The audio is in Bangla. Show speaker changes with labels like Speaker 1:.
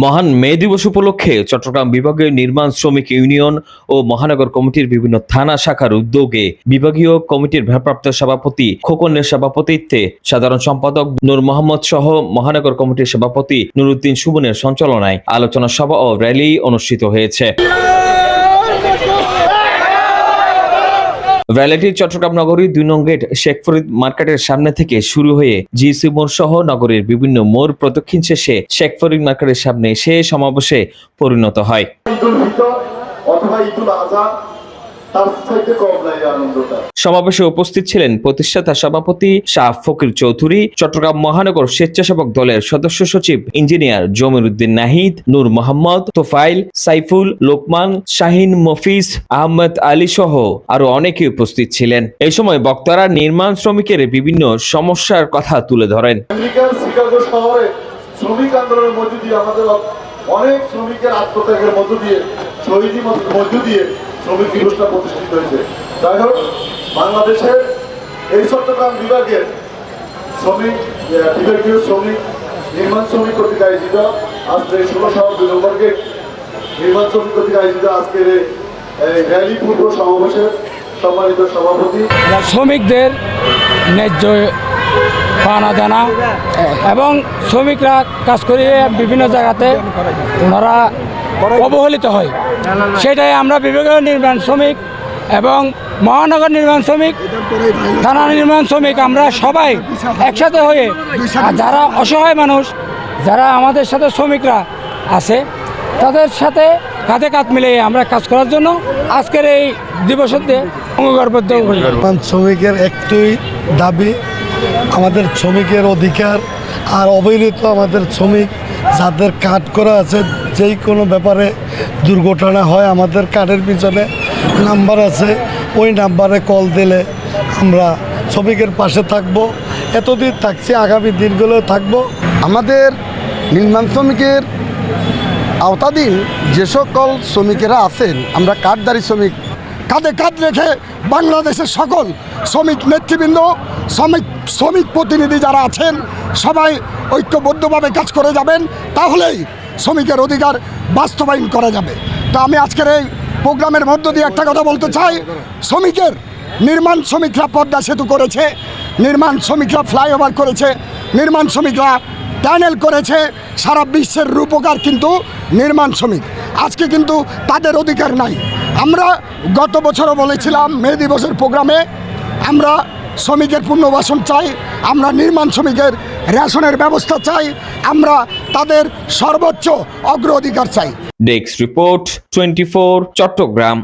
Speaker 1: মহান মে দিবস উপলক্ষে চট্টগ্রাম বিভাগীয় নির্মাণ শ্রমিক ইউনিয়ন ও মহানগর কমিটির বিভিন্ন থানা শাখার উদ্যোগে বিভাগীয় কমিটির ভারপ্রাপ্ত সভাপতি খোকনের সভাপতিত্বে সাধারণ সম্পাদক নূর মোহাম্মদ সহ মহানগর কমিটির সভাপতি নুরুদ্দিন সুমনের সঞ্চালনায় আলোচনা সভা ও র্যালি অনুষ্ঠিত হয়েছে। র্যালিটি চট্টগ্রাম নগরীর ২ নং গেট শেখ ফরিদ মার্কেটের সামনে থেকে শুরু হয়ে জিসি মোড় সহ নগরীর বিভিন্ন মোড় প্রদক্ষিণ শেষে শেখ ফরিদ মার্কেটের সামনে এসে সমাবেশে পরিণত হয়। সমাবেশে উপস্থিত ছিলেন প্রতিষ্ঠাতা সভাপতি শাহ ফকির চৌধুরী, চট্টগ্রাম মহানগর স্বেচ্ছাসেবক দলের সদস্য সচিব ইঞ্জিনিয়ার জমির উদ্দিন নাহিদ, নূর মোহাম্মদ, তোফাইল, সাইফুল, লোকমান, শাহিন, মফিজ, আহমেদ আলী সহ আরো অনেকে উপস্থিত ছিলেন। এই সময় বক্তারা নির্মাণ শ্রমিকের বিভিন্ন সমস্যার কথা তুলে ধরেন।
Speaker 2: শিকাগো শহরে শ্রমিক আন্দোলনের মধ্য দিয়ে আমাদের অনেক শ্রমিকের আত্মত্যাগের মধ্য দিয়ে শহীদের মধ্য দিয়ে শ্রমিক দিবসটা প্রতিষ্ঠিত হয়েছে। যাই হোক, বাংলাদেশের এই চট্টগ্রাম বিভাগের বিভাগীয় শ্রমিক নির্মাণ শ্রমিক কর্তৃক আয়োজিত আজকে 16 2 নম্বর গেট নির্মাণ শ্রমিক কর্তৃক আয়োজিত আজকের এই র্যালি পূর্ব সমাবেশের সম্মানিত সভাপতি
Speaker 3: শ্রমিকদের ন্যায্য পাওনা দেনা এবং শ্রমিকরা কাজ করিয়ে বিভিন্ন জায়গাতে ওনারা অবহেলিত হয়, সেটাই আমরা বিভাগীয় নির্মাণ শ্রমিক এবং মহানগর নির্মাণ শ্রমিক, থানা নির্মাণ শ্রমিক আমরা সবাই একসাথে হয়ে যারা অসহায় মানুষ, যারা আমাদের সাথে শ্রমিকরা আছে তাদের সাথে কাঁধে কাঁধ মিলিয়ে আমরা কাজ করার জন্য আজকের এই দিবসতে অঙ্গীকারবদ্ধ হই।
Speaker 4: শ্রমিকের একটাই দাবি, আমাদের শ্রমিকের অধিকার আর অবহেলিত আমাদের শ্রমিক যাদের কাট করা আছে, যেই কোনো ব্যাপারে দুর্ঘটনা হয় আমাদের কার্ডের পিছনে নাম্বার আছে, ওই নাম্বারে কল দিলে আমরা শ্রমিকের পাশে থাকব। এতদিন থাকছি, আগামী দিনগুলোও থাকব।
Speaker 5: আমাদের নির্মাণ শ্রমিকের আওতাধীন যে সকল শ্রমিকেরা আছেন, আমরা কার্ডধারী শ্রমিক,
Speaker 4: কাঁধে কাঁধ রেখে বাংলাদেশের সকল শ্রমিক নেতৃবৃন্দ, শ্রমিক প্রতিনিধি যারা আছেন সবাই ঐক্যবদ্ধভাবে কাজ করে যাবেন, তাহলেই শ্রমিকের অধিকার বাস্তবায়ন করা যাবে। তো আমি আজকের এই প্রোগ্রামের মধ্য দিয়ে একটা কথা বলতে চাই, নির্মাণ শ্রমিকরা পদ্মা সেতু করেছে, নির্মাণ শ্রমিকরা ফ্লাইওভার করেছে, নির্মাণ শ্রমিকরা টানেল করেছে, সারা বিশ্বের রূপকার কিন্তু নির্মাণ শ্রমিক। আজকে কিন্তু তাদের অধিকার নাই। আমরা গত বছরও বলেছিলাম মে দিবসের প্রোগ্রামে, আমরা শ্রমিকের পুনর্বাসন চাই, আমরা নির্মাণ শ্রমিকের রেশনের ব্যবস্থা চাই, আমরা তাদের সর্বোচ্চ অগ্রাধিকার চাই।
Speaker 1: Desk report 24 Chittagong.